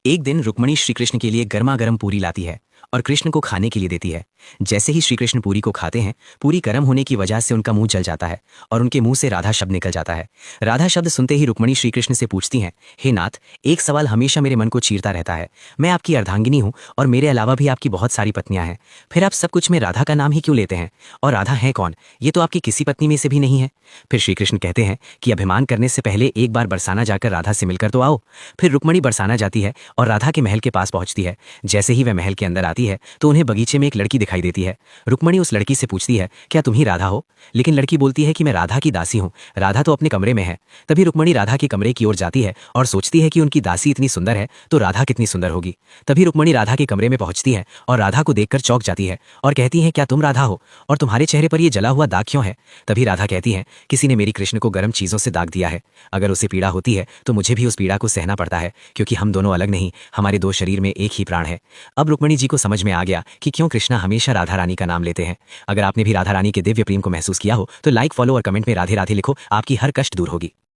एक दिन रुक्मणी श्री कृष्ण के लिए गर्मा गर्म पूरी लाती है और कृष्ण को खाने के लिए देती है। जैसे ही श्री कृष्ण पूरी को खाते हैं, पूरी गर्म होने की वजह से उनका मुंह जल जाता है और उनके मुंह से राधा शब्द निकल जाता है। राधा शब्द सुनते ही रुक्मणी श्री कृष्ण से पूछती हैं, हे नाथ, एक सवाल हमेशा मेरे मन को चीरता रहता है। मैं आपकी अर्धांगिनी हूँ और मेरे अलावा भी आपकी बहुत सारी पत्नियां हैं, फिर आप सब कुछ में राधा का नाम ही क्यों लेते हैं? और राधा है कौन? ये तो आपकी किसी पत्नी में से भी नहीं है। फिर श्री कृष्ण कहते हैं कि अभिमान करने से पहले एक बार बरसाना जाकर राधा से मिलकर तो आओ। फिर रुक्मणी बरसाना जाती है और राधा के महल के पास पहुंचती है। जैसे ही वह महल के अंदर आती है तो उन्हें बगीचे में एक लड़की दिखाई देती है। रुक्मणी उस लड़की से पूछती है, क्या तुम ही राधा हो? लेकिन लड़की बोलती है कि मैं राधा की दासी हूँ, राधा तो अपने कमरे में है। तभी रुक्मणी राधा के कमरे की ओर जाती है और सोचती है कि उनकी दासी इतनी सुंदर है तो राधा कितनी सुंदर होगी। तभी रुक्मणी राधा के कमरे में पहुंचती है और राधा को देखकर चौंक जाती है और कहती है, क्या तुम राधा हो? और तुम्हारे चेहरे पर यह जला हुआ दाग क्यों है? तभी राधा कहती है, किसी ने मेरी कृष्ण को गर्म चीजों से दाग दिया है। अगर उसे पीड़ा होती है तो मुझे भी उस पीड़ा को सहना पड़ता है, क्योंकि हम दोनों अलग नहीं, हमारे दो शरीर में एक ही प्राण है। अब रुक्मणी जी को समझ में आ गया कि क्यों कृष्णा हमेशा राधा रानी का नाम लेते हैं। अगर आपने भी राधा रानी के दिव्य प्रेम को महसूस किया हो तो लाइक, फॉलो और कमेंट में राधे राधे लिखो, आपकी हर कष्ट दूर होगी।